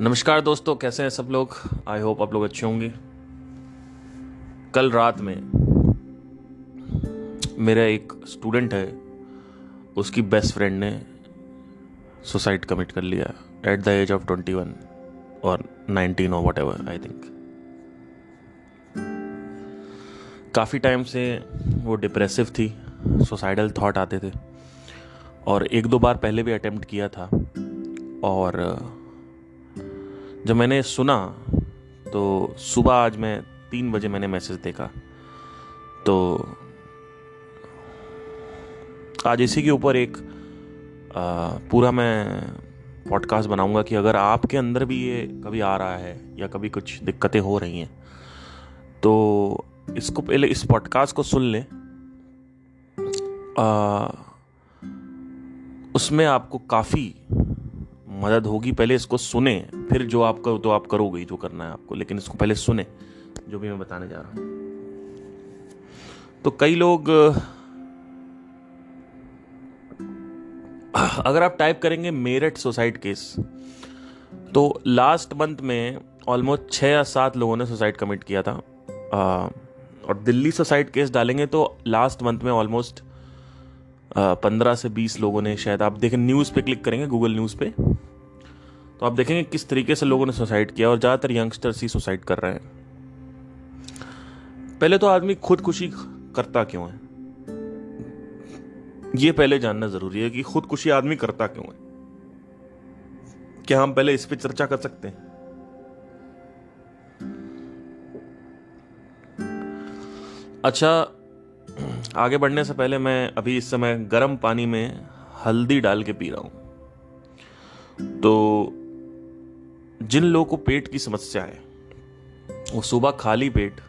नमस्कार दोस्तों, कैसे हैं सब लोग। आई होप आप लोग अच्छे होंगे। कल रात में मेरा एक स्टूडेंट है, उसकी बेस्ट फ्रेंड ने सुसाइड कमिट कर लिया एट द एज ऑफ 21 और 19 और व्हाटएवर आई थिंक। काफ़ी टाइम से वो डिप्रेसिव थी, सुसाइडल थॉट आते थे और एक दो बार पहले भी अटेम्प्ट किया था। और जब मैंने सुना तो सुबह आज मैं 3 बजे मैंने मैसेज देखा, तो आज इसी के ऊपर एक पूरा मैं पॉडकास्ट बनाऊंगा कि अगर आपके अंदर भी ये कभी आ रहा है या कभी कुछ दिक्कतें हो रही हैं तो इसको पहले इस पॉडकास्ट को सुन लें। उसमें आपको काफ़ी मदद होगी। पहले इसको सुने, फिर जो आप करो तो आप करोगे जो करना है आपको, लेकिन इसको पहले सुने जो भी मैं बताने जा रहा हूं। तो कई लोग, अगर आप टाइप करेंगे मेरठ सुसाइड केस तो लास्ट मंथ में ऑलमोस्ट 6 या 7 लोगों ने सुसाइड कमिट किया था। और दिल्ली सुसाइड केस डालेंगे तो लास्ट मंथ में ऑलमोस्ट 15 से 20 लोगों ने, शायद आप देखें न्यूज़ पे क्लिक करेंगे, गूगल न्यूज़ पे, तो आप देखेंगे किस तरीके से लोगों ने सुसाइड किया और ज़्यादातर यंगस्टर्स ही सुसाइड कर रहे हैं। पहले तो आदमी खुदकुशी करता क्यों है, ये पहले जानना जरूरी है कि खुदकुशी आदमी करता क्यों है। क्या हम पहले इस पे चर्चा कर सकते हैं? अच्छा, आगे बढ़ने से पहले मैं अभी इस समय गर्म पानी में हल्दी डाल के पी रहा हूं। तो जिन लोगों को पेट की समस्या है वो सुबह खाली पेट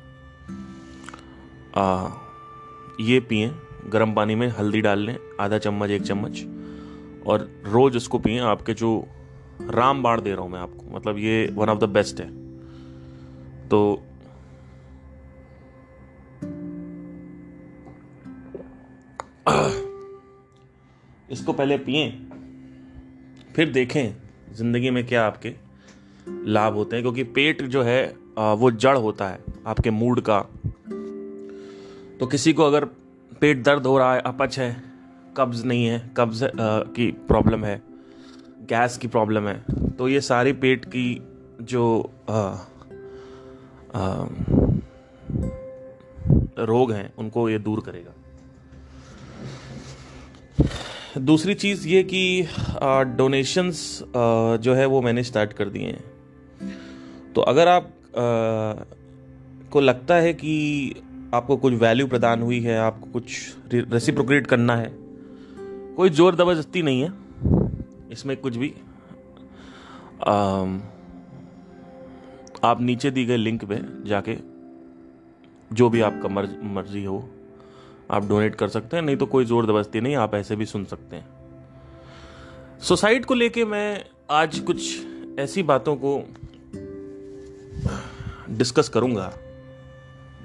ये पिए, गर्म पानी में हल्दी डाल लें, आधा चम्मच 1 चम्मच, और रोज उसको पिए। आपके जो रामबाण दे रहा हूं मैं आपको, मतलब ये वन ऑफ द बेस्ट है। तो इसको पहले पिए, फिर देखें जिंदगी में क्या आपके लाभ होते हैं, क्योंकि पेट जो है वो जड़ होता है आपके मूड का। तो किसी को अगर पेट दर्द हो रहा है, अपच है, कब्ज नहीं है, कब्ज की प्रॉब्लम है, गैस की प्रॉब्लम है, तो ये सारी पेट की जो रोग हैं उनको ये दूर करेगा। दूसरी चीज़ ये कि डोनेशंस जो है वो मैंने स्टार्ट कर दिए हैं। तो अगर आप को लगता है कि आपको कुछ वैल्यू प्रदान हुई है, आपको कुछ रेसिप्रोकेट करना है, कोई जोर जबरदस्ती नहीं है इसमें कुछ भी। आप नीचे दी गए लिंक पे जाके जो भी आपका मर्जी हो आप डोनेट कर सकते हैं, नहीं तो कोई जोर जबरदस्ती नहीं, आप ऐसे भी सुन सकते हैं। सुसाइड को लेके मैं आज कुछ ऐसी बातों को डिस्कस करूंगा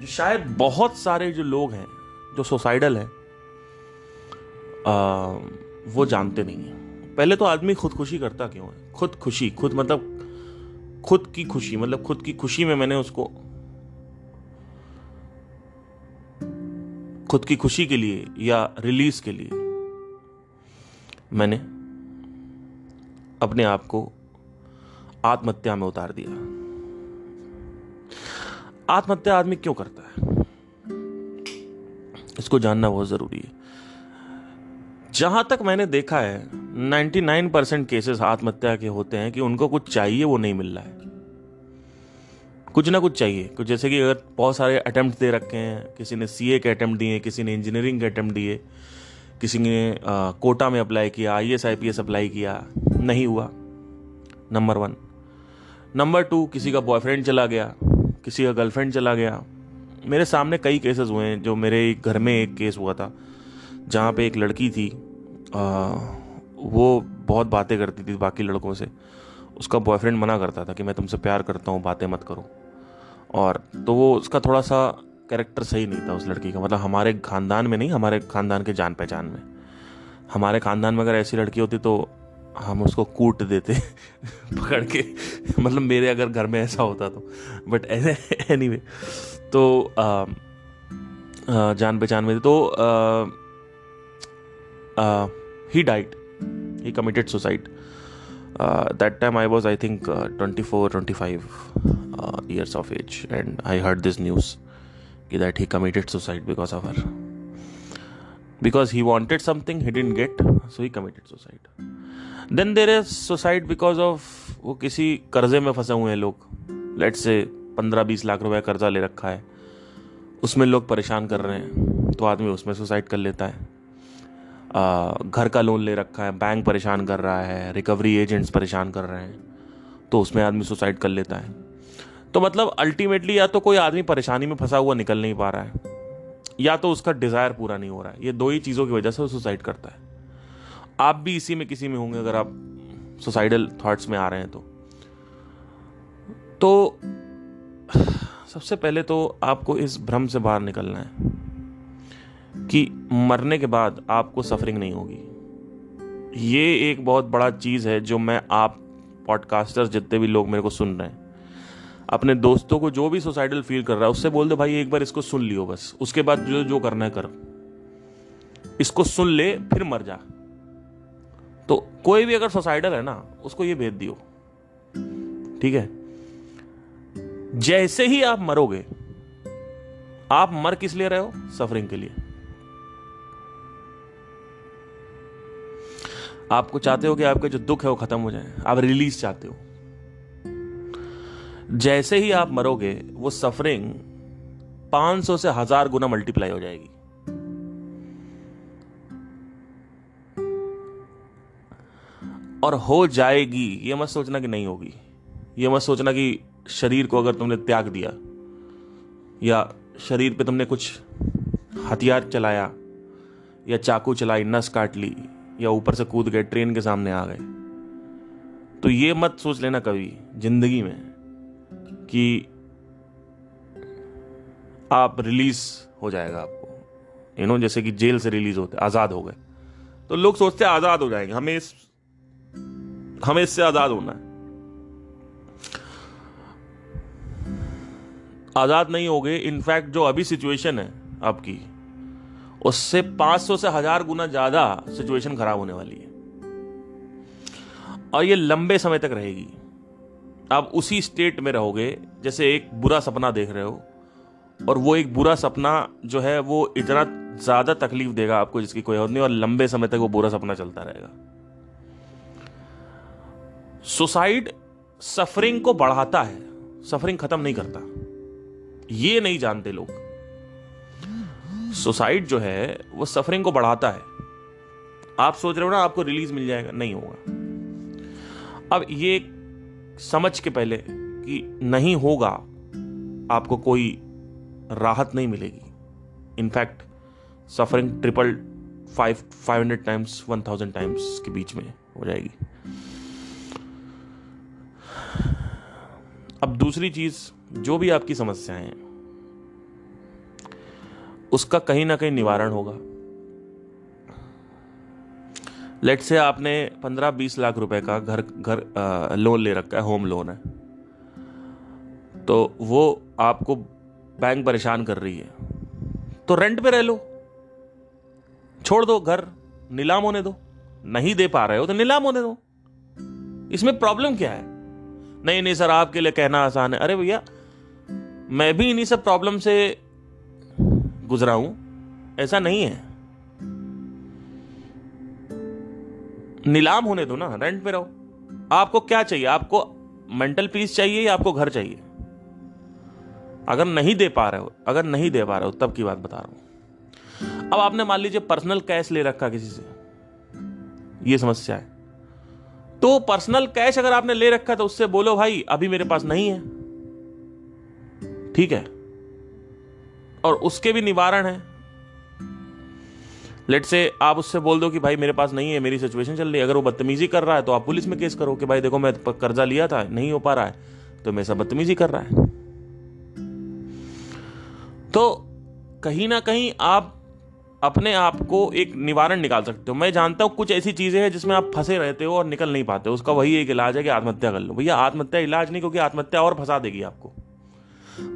जो शायद बहुत सारे जो लोग हैं जो सुसाइडल हैं वो जानते नहीं हैं। पहले तो आदमी खुदकुशी करता क्यों है? खुदकुशी, खुद मतलब खुद की खुशी, मतलब खुद की खुशी में मैंने उसको खुद की खुशी के लिए या रिलीज के लिए मैंने अपने आप को आत्महत्या में उतार दिया। आत्महत्या आदमी क्यों करता है इसको जानना बहुत जरूरी है। जहां तक मैंने देखा है 99% केसेस आत्महत्या के होते हैं कि उनको कुछ चाहिए, वो नहीं मिल रहा है, कुछ ना कुछ चाहिए। कुछ जैसे कि अगर बहुत सारे अटेम्प्ट दे रखे हैं, किसी ने सीए के अटेम्प्ट दिए, किसी ने इंजीनियरिंग के अटेम्प्ट दिए, किसी ने कोटा में अप्लाई किया, आईएएस आईपीएस अप्लाई किया, नहीं हुआ, नंबर 1। नंबर 2, किसी का बॉयफ्रेंड चला गया, किसी का गर्लफ्रेंड चला गया। मेरे सामने कई केसेस हुए हैं। जो मेरे घर में एक केस हुआ था जहाँ पे एक लड़की थी, वो बहुत बातें करती थी बाकी लड़कों से, उसका बॉयफ्रेंड मना करता था कि मैं तुमसे प्यार करता हूँ, बातें मत करो। और तो वो उसका थोड़ा सा कैरेक्टर सही नहीं था उस लड़की का, मतलब हमारे खानदान में नहीं, हमारे खानदान के जान पहचान में। हमारे खानदान में अगर ऐसी लड़की होती तो हम उसको कूट देते पकड़ के, मतलब मेरे अगर घर में ऐसा होता तो, बट एनीवे तो जान पहचान में तो he died, he committed suicide. That time I was, I think, 24 25 years of age, and I heard this news that he committed suicide because of her, because he wanted something he didn't get, so he committed suicide. Then there is suicide because of, वो किसी कर्जे में फंसे हुए हैं लोग, let's say 15-20 lakh रुपए कर्जा ले रखा है, उसमें लोग परेशान कर रहे हैं, तो आदमी उसमें सुसाइड कर लेता है। घर का लोन ले रखा है, बैंक परेशान कर रहा है, रिकवरी एजेंट्स परेशान कर रहे हैं, तो उसमें आदमी सुसाइड कर लेता है। तो मतलब अल्टीमेटली या तो कोई आदमी परेशानी में फंसा हुआ निकल नहीं पा रहा है, या तो उसका डिजायर पूरा नहीं हो रहा है। ये दो ही चीज़ों की वजह से वो सुसाइड करता है। आप भी इसी में किसी में होंगे अगर आप सुसाइडल थॉट्स में आ रहे हैं तो सबसे पहले तो आपको इस भ्रम से बाहर निकलना है कि मरने के बाद आपको सफरिंग नहीं होगी। ये एक बहुत बड़ा चीज़ है जो मैं, आप पॉडकास्टर्स जितने भी लोग मेरे को सुन रहे हैं, अपने दोस्तों को जो भी सुसाइडल फील कर रहा है उससे बोल दो भाई एक बार इसको सुन लियो, बस उसके बाद जो जो करना है कर, इसको सुन ले फिर मर जा। तो कोई भी अगर सुसाइडल है ना, उसको ये भेज दियो, ठीक है। जैसे ही आप मरोगे, आप मर किस लिए रहे हो? सफरिंग के लिए। आपको चाहते हो कि आपके जो दुख है वो खत्म हो जाए, आप रिलीज चाहते हो। जैसे ही आप मरोगे, वो सफरिंग 500 से 1000 गुना मल्टीप्लाई हो जाएगी। और हो जाएगी, ये मत सोचना कि नहीं होगी। ये मत सोचना कि शरीर को अगर तुमने त्याग दिया, या शरीर पे तुमने कुछ हथियार चलाया, या चाकू चलाई, नस काट ली, या ऊपर से कूद गए, ट्रेन के सामने आ गए, तो ये मत सोच लेना कभी जिंदगी में कि आप रिलीज हो जाएगा आपको, जैसे कि जेल से रिलीज होते, आजाद हो गए। तो लोग सोचते हैं आजाद हो जाएंगे, हमें इससे आजाद होना है। आजाद नहीं होगे। इनफैक्ट जो अभी सिचुएशन है आपकी, उससे 500 से 1000 गुना ज्यादा सिचुएशन खराब होने वाली है, और ये लंबे समय तक रहेगी। आप उसी स्टेट में रहोगे जैसे एक बुरा सपना देख रहे हो, और वो एक बुरा सपना जो है वो इतना ज्यादा तकलीफ देगा आपको जिसकी कोई और नहीं, और लंबे समय तक वो बुरा सपना चलता रहेगा। सुसाइड सफरिंग को बढ़ाता है, सफरिंग खत्म नहीं करता। ये नहीं जानते लोग। सुसाइड जो है वो सफरिंग को बढ़ाता है। आप सोच रहे हो ना आपको रिलीज मिल जाएगा, नहीं होगा। अब ये समझ के पहले कि नहीं होगा, आपको कोई राहत नहीं मिलेगी। In fact suffering triple 500 times 1000 times के बीच में हो जाएगी। अब दूसरी चीज, जो भी आपकी समस्याएं हैं उसका कहीं ना कहीं निवारण होगा। लेट से आपने 15-20 लाख रुपए का घर लोन ले रखा है, होम लोन है, तो वो आपको बैंक परेशान कर रही है, तो रेंट पे रह लो, छोड़ दो, घर नीलाम होने दो। नहीं दे पा रहे हो तो नीलाम होने दो, इसमें प्रॉब्लम क्या है? नहीं सर आपके लिए कहना आसान है। अरे भैया, मैं भी इन्हीं सब प्रॉब्लम से गुजरा हूं, ऐसा नहीं है। नीलाम होने दो ना, रेंट पे रहो। आपको क्या चाहिए? आपको मेंटल पीस चाहिए या आपको घर चाहिए? अगर नहीं दे पा रहे हो तब की बात बता रहा हूं। अब आपने मान लीजिए पर्सनल कैश ले रखा किसी से, ये समस्या है, तो पर्सनल कैश अगर आपने ले रखा तो उससे बोलो भाई अभी मेरे पास नहीं है, ठीक है, और उसके भी निवारण है। लेट से आप उससे बोल दो कि भाई मेरे पास नहीं है, मेरी सिचुएशन चल रही है। अगर वो बदतमीजी कर रहा है तो आप पुलिस में केस करो कि भाई देखो मैं कर्जा लिया था, नहीं हो पा रहा है, तो मेरे साथ बदतमीजी कर रहा है। तो कहीं ना कहीं आप अपने आप को एक निवारण निकाल सकते हो। मैं जानता हूं कुछ ऐसी चीजें हैं जिसमें आप फंसे रहते हो और निकल नहीं पाते हो, उसका वही एक इलाज है कि आत्महत्या कर लो। भैया आत्महत्या इलाज नहीं, क्योंकि आत्महत्या और फंसा देगी आपको।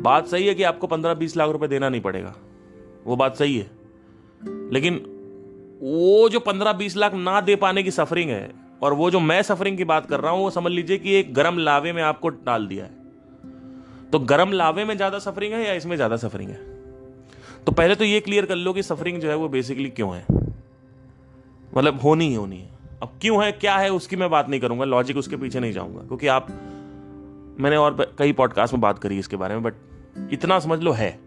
बात सही है कि आपको 15-20 लाख रुपए देना नहीं पड़ेगा, वो बात सही है, लेकिन वो जो 15-20 लाख ना दे पाने की सफरिंग है, और वो जो मैं सफरिंग की बात कर रहा हूं, वो समझ लीजिए कि एक गर्म लावे में आपको डाल दिया है। तो गर्म लावे में ज्यादा सफरिंग है या इसमें ज्यादा सफरिंग है? तो पहले तो ये क्लियर कर लो कि सफरिंग जो है वो बेसिकली क्यों है, मतलब होनी ही होनी है। अब क्यों है क्या है उसकी मैं बात नहीं करूंगा, लॉजिक उसके पीछे नहीं जाऊंगा, क्योंकि आप, मैंने और कई पॉडकास्ट में बात करी इसके बारे में, बट इतना समझ लो है,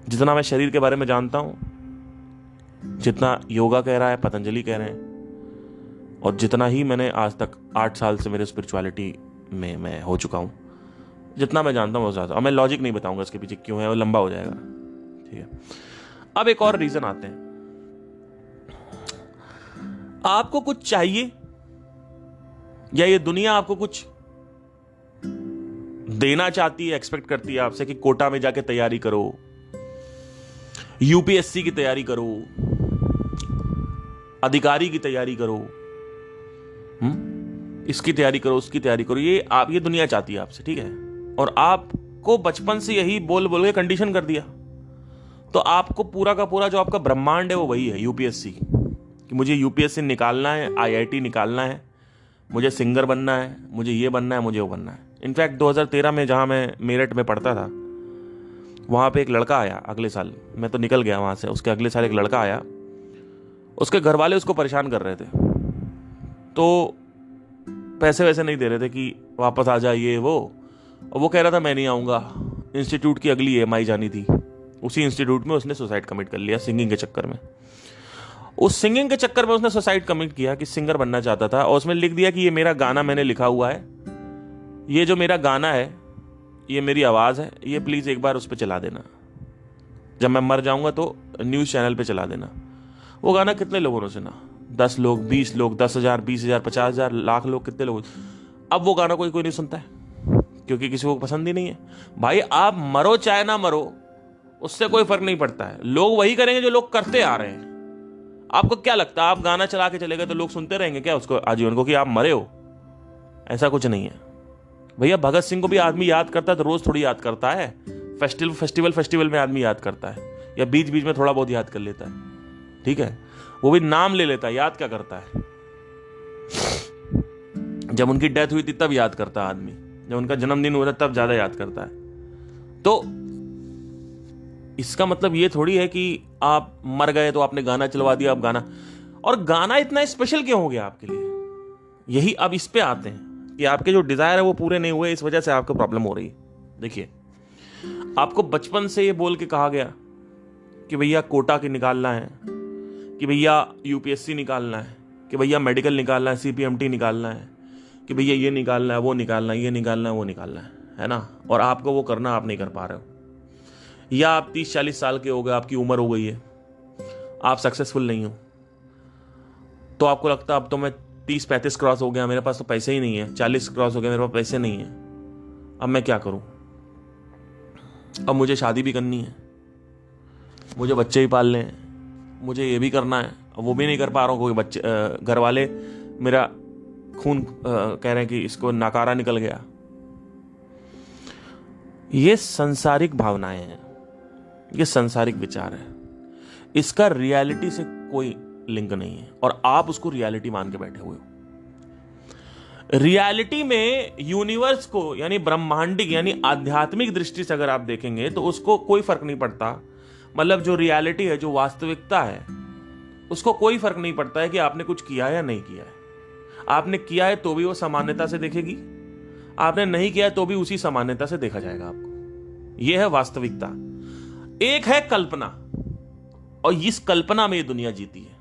जितना मैं शरीर के बारे में जानता हूं, जितना योगा कह रहा है, पतंजलि कह रहे हैं, और जितना ही मैंने आज तक 8 साल से मेरे स्पिरिचुअलिटी में मैं हो चुका हूं, जितना मैं जानता हूं वो ज्यादा। अब मैं लॉजिक नहीं बताऊंगा इसके पीछे क्यों है, वो लंबा हो जाएगा, ठीक है। अब एक और रीजन आते हैं। आपको कुछ चाहिए, या ये दुनिया आपको कुछ देना चाहती है, एक्सपेक्ट करती है आपसे कि कोटा में जाके तैयारी करो, यूपीएससी की तैयारी करो, अधिकारी की तैयारी करो, इसकी तैयारी करो, उसकी तैयारी करो, ये दुनिया चाहती है आपसे, ठीक है। और आपको बचपन से यही बोल बोल के कंडीशन कर दिया, तो आपको पूरा का पूरा जो आपका ब्रह्मांड है वो वही है, यूपीएससी, कि मुझे यूपीएससी निकालना है, आईआईटी निकालना है, मुझे सिंगर बनना है, मुझे ये बनना है, मुझे वो बनना है। इनफैक्ट 2013 में जहां मैं मेरठ में पढ़ता था, वहां पे एक लड़का आया अगले साल, मैं तो निकल गया वहां से, उसके अगले साल एक लड़का आया, उसके घर वाले उसको परेशान कर रहे थे, तो पैसे वैसे नहीं दे रहे थे कि वापस आ जाइए वो, और वो कह रहा था मैं नहीं आऊंगा। इंस्टीट्यूट की अगली ईएमआई जानी थी, उसी इंस्टीट्यूट में उसने सुसाइड कमिट कर लिया सिंगिंग के चक्कर में। उस सिंगिंग के चक्कर में उसने सुसाइड कमिट किया कि सिंगर बनना चाहता था, और उसमें लिख दिया कि ये मेरा गाना मैंने लिखा हुआ है, ये जो मेरा गाना है, ये मेरी आवाज है, ये प्लीज एक बार उस पर चला देना, जब मैं मर जाऊंगा तो न्यूज चैनल पे चला देना। वो गाना कितने लोगों ने सुना? 10 लोग, 20 लोग, 10,000, 20,000, 50,000, लाख लोग, कितने लोग? अब वो गाना कोई नहीं सुनता है, क्योंकि किसी को पसंद ही नहीं है। भाई आप मरो चाहे ना मरो, उससे कोई फर्क नहीं पड़ता है, लोग वही करेंगे जो लोग करते आ रहे हैं। आपको क्या लगता है आप गाना चला के चले गए तो लोग सुनते रहेंगे क्या उसको आजीवन को, कि आप मरे हो? ऐसा कुछ नहीं है भैया। भगत सिंह को भी आदमी याद करता है तो रोज थोड़ी याद करता है, फेस्टिवल में आदमी याद करता है, या बीच बीच में थोड़ा बहुत याद कर लेता है, ठीक है। वो भी नाम ले लेता है, याद क्या करता है? जब उनकी डेथ हुई थी तब याद करता है आदमी, जब उनका जन्मदिन हुआ था तब ज्यादा याद करता है। तो इसका मतलब ये थोड़ी है कि आप मर गए तो आपने गाना चलवा दिया, आप गाना, और गाना इतना स्पेशल क्यों हो गया आपके लिए? यही अब इस पे आते हैं कि आपके जो डिजायर है वो पूरे नहीं हुए, इस वजह से आपको प्रॉब्लम हो रही है। देखिए, आपको बचपन से ये बोल के कहा गया कि भैया कोटा की निकालना है, कि भैया यूपीएससी निकालना है, कि भैया मेडिकल निकालना है, सीपीएमटी निकालना है, कि भैया ये निकालना है, वो निकालना है, ये निकालना है, वो निकालना है ना। और आपको वो करना आप नहीं कर पा रहे हो, या आप 30-40 साल के हो गए, आपकी उम्र हो गई है, आप सक्सेसफुल नहीं हो, तो आपको लगता है अब तो मैं 30-35 क्रॉस हो गया, मेरे पास तो पैसे ही नहीं है, 40 क्रॉस हो गया, मेरे पास पैसे नहीं है, अब मैं क्या करूं? अब मुझे शादी भी करनी है, मुझे बच्चे भी पालने हैं, मुझे ये भी करना है, वो भी नहीं कर पा रहा हूं, क्योंकि बच्चे, घर वाले मेरा खून कह रहे हैं कि इसको नकारा निकल गया। ये सांसारिक भावनाएं हैं, ये सांसारिक विचार है, इसका रियलिटी से कोई लिंक नहीं है, और आप उसको रियलिटी मान के बैठे हुए हो। रियलिटी में यूनिवर्स को, यानी ब्रह्मांडिक यानी आध्यात्मिक दृष्टि से अगर आप देखेंगे तो उसको कोई फर्क नहीं पड़ता, मतलब जो रियलिटी है, जो वास्तविकता है, उसको कोई फर्क नहीं पड़ता है कि आपने कुछ किया या नहीं किया है। आपने किया है तो भी वो सामान्यता से देखेगी, आपने नहीं किया है तो भी उसी सामान्यता से देखा जाएगा आपको। यह है वास्तविकता। एक है कल्पना, और इस कल्पना में ये दुनिया जीती है।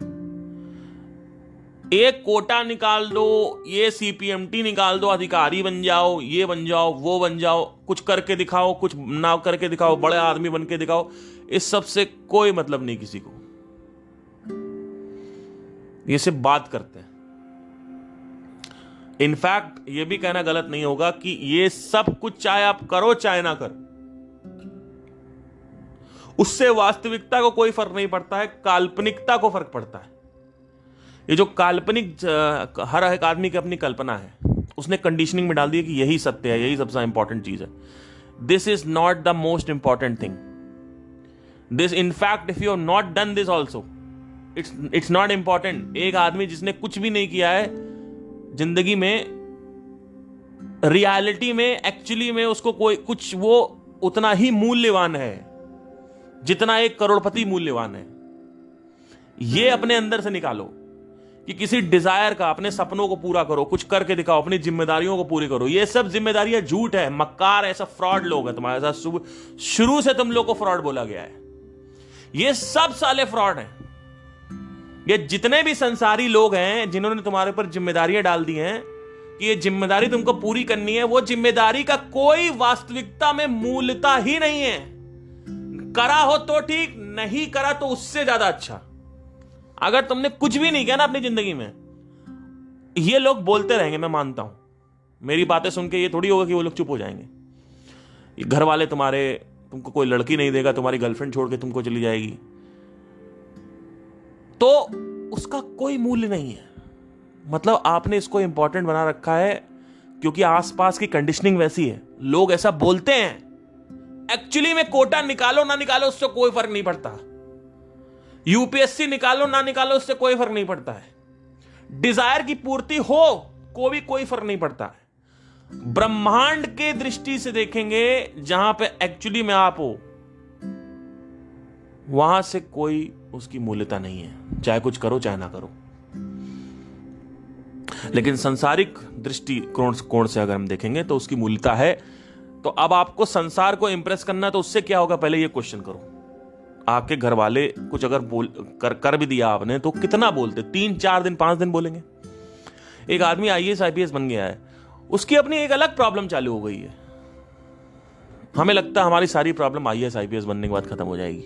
एक कोटा निकाल दो, ये सीपीएमटी निकाल दो, अधिकारी बन जाओ, ये बन जाओ, वो बन जाओ, कुछ करके दिखाओ, कुछ ना करके दिखाओ, बड़े आदमी बन के दिखाओ, इस सब से कोई मतलब नहीं किसी को। ये सिर्फ बात करते हैं। इनफैक्ट ये भी कहना गलत नहीं होगा कि ये सब कुछ चाहे आप करो चाहे ना करो, उससे वास्तविकता को कोई फर्क नहीं पड़ता है, काल्पनिकता को फर्क पड़ता है। ये जो काल्पनिक हर एक आदमी की अपनी कल्पना है, उसने कंडीशनिंग में डाल दी कि यही सत्य है, यही सबसे इंपॉर्टेंट चीज है। This is not the most important thing. This in fact if you have not done this also, it's not important. एक आदमी जिसने कुछ भी नहीं किया है जिंदगी में, रियलिटी में, एक्चुअली में उसको कोई कुछ, वो उतना ही मूल्यवान है जितना एक करोड़पति मूल्यवान है। ये अपने अंदर से निकालो कि किसी डिजायर का, अपने सपनों को पूरा करो, कुछ करके दिखाओ, अपनी जिम्मेदारियों को पूरी करो। ये सब जिम्मेदारियां झूठ है, मक्कार है, सब फ्रॉड लोग हैं तुम्हारे साथ। शुरू से तुम लोग को फ्रॉड बोला गया है। ये सब साले फ्रॉड हैं। ये जितने भी संसारी लोग हैं जिन्होंने तुम्हारे ऊपर जिम्मेदारियां डाल दी हैं कि ये जिम्मेदारी तुमको पूरी करनी है, वो जिम्मेदारी का कोई वास्तविकता में मूल्यता ही नहीं है। करा हो तो ठीक, नहीं करा तो उससे ज्यादा अच्छा। अगर तुमने कुछ भी नहीं किया ना अपनी जिंदगी में, ये लोग बोलते रहेंगे, मैं मानता हूं। मेरी बातें सुन के ये थोड़ी होगा कि वो लोग चुप हो जाएंगे। घर वाले तुम्हारे, तुमको कोई लड़की नहीं देगा, तुम्हारी गर्लफ्रेंड छोड़ के तुमको चली जाएगी, तो उसका कोई मूल्य नहीं है। मतलब आपने इसको इंपॉर्टेंट बना रखा है क्योंकि आसपास की कंडीशनिंग वैसी है। लोग ऐसा बोलते हैं, एक्चुअली में कोटा निकालो ना निकालो उससे कोई फर्क नहीं पड़ता। यूपीएससी निकालो ना निकालो उससे कोई फर्क नहीं पड़ता है। डिजायर की पूर्ति हो को भी कोई फर्क नहीं पड़ता है। ब्रह्मांड के दृष्टि से देखेंगे, जहां पे एक्चुअली में आप हो, वहां से कोई उसकी मूल्यता नहीं है, चाहे कुछ करो चाहे ना करो। लेकिन सांसारिक दृष्टि कोण से अगर हम देखेंगे तो उसकी मूल्यता है। तो अब आपको संसार को इंप्रेस करना है, तो उससे क्या होगा, पहले ये क्वेश्चन करो। आपके घर वाले कुछ अगर कर भी दिया आपने, तो कितना बोलते? 3-4 दिन, 5 दिन बोलेंगे। एक आदमी आईएएस आईपीएस बन गया है, उसकी अपनी एक अलग प्रॉब्लम चालू हो गई है। हमें लगता है हमारी सारी प्रॉब्लम आईएएस आईपीएस बनने के बाद खत्म हो जाएगी,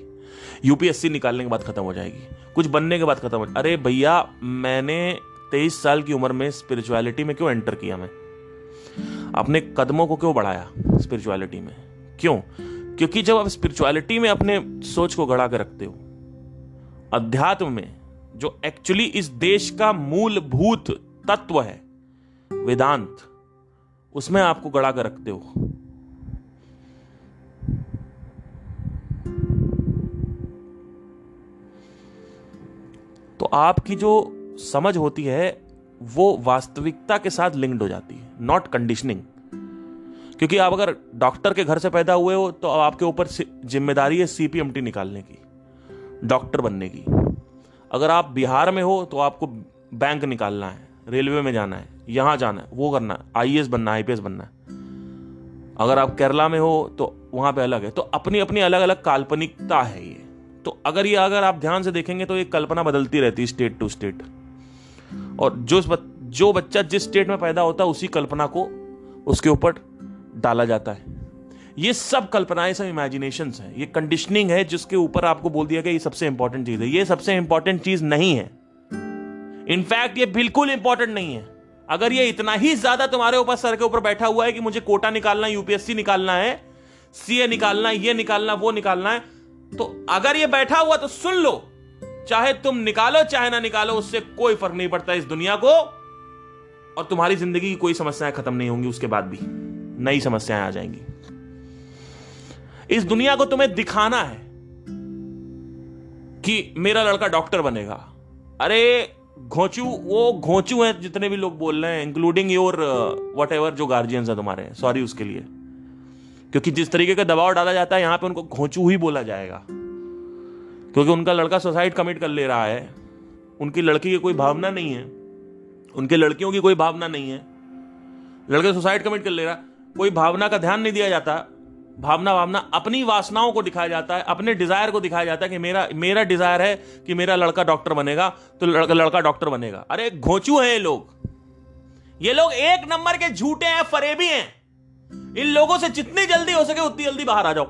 यूपीएससी निकालने के बाद खत्म हो जाएगी, कुछ बनने के बाद खत्म हो। अरे भैया, मैंने 23 साल की उम्र में स्पिरिचुअलिटी में क्यों एंटर किया? मैं अपने कदमों को क्यों बढ़ाया स्पिरिचुअलिटी में? क्यों? क्योंकि जब आप स्पिरिचुअलिटी में अपने सोच को गड़ा के रखते हो, अध्यात्म में जो एक्चुअली इस देश का मूलभूत तत्व है, वेदांत, उसमें आपको गड़ा कर रखते हो, तो आपकी जो समझ होती है वो वास्तविकता के साथ लिंक्ड हो जाती है, नॉट कंडीशनिंग। क्योंकि आप अगर डॉक्टर के घर से पैदा हुए हो तो आपके ऊपर जिम्मेदारी है सीपीएमटी निकालने की, डॉक्टर बनने की। अगर आप बिहार में हो तो आपको बैंक निकालना है, रेलवे में जाना है, यहां जाना है, वो करना है, आईएएस बनना है, आईपीएस बनना है। अगर आप केरला में हो तो वहां पे अलग है। तो अपनी अपनी अलग अलग काल्पनिकता है ये। तो अगर आप ध्यान से देखेंगे तो ये कल्पना बदलती रहती है स्टेट टू स्टेट, और जो बच्चा जिस स्टेट में पैदा होता है उसी कल्पना को उसके ऊपर डाला जाता है। ये सब कल्पनाएं, सब इमेजिनेशंस हैं, ये कंडीशनिंग है जिसके ऊपर आपको बोल दिया कि ये सबसे इंपॉर्टेंट चीज है। ये सबसे इंपॉर्टेंट चीज नहीं है, इनफैक्ट ये बिल्कुल इंपॉर्टेंट नहीं है। अगर ये इतना ही ज्यादा तुम्हारे ऊपर, सर के ऊपर बैठा हुआ है कि मुझे कोटा निकालना है, यूपीएससी निकालना है, सीए निकालना है, ये निकालना, वो निकालना है, तो अगर ये बैठा हुआ तो सुन लो, चाहे तुम निकालो चाहे ना निकालो, उससे कोई फर्क नहीं पड़ता इस दुनिया को, और तुम्हारी जिंदगी की कोई समस्याएं खत्म नहीं होंगी, उसके बाद भी नई समस्याएं आ जाएंगी। इस दुनिया को तुम्हें दिखाना है कि मेरा लड़का डॉक्टर बनेगा। अरे घोंचू, वो घोंचू हैं जितने भी लोग बोल रहे हैं, इंक्लूडिंग योर वट एवर जो गार्जियंस है तुम्हारे, सॉरी उसके लिए, क्योंकि जिस तरीके का दबाव डाला जाता है यहां पे उनको घोंचू ही बोला जाएगा, क्योंकि उनका लड़का सुसाइड कमिट कर ले रहा है, उनकी लड़की की कोई भावना नहीं है, उनके लड़कियों की कोई भावना नहीं है, लड़के सुसाइड कमिट कर ले रहा, कोई भावना का ध्यान नहीं दिया जाता। भावना अपनी वासनाओं को दिखाया जाता है, अपने डिजायर को दिखाया जाता है कि मेरा डिजायर है कि मेरा लड़का डॉक्टर बनेगा, तो लड़का डॉक्टर बनेगा। अरे घोंचू हैं ये लोग एक नंबर के झूठे हैं, फरेबी हैं। इन लोगों से जितनी जल्दी हो सके उतनी जल्दी बाहर आ जाओ।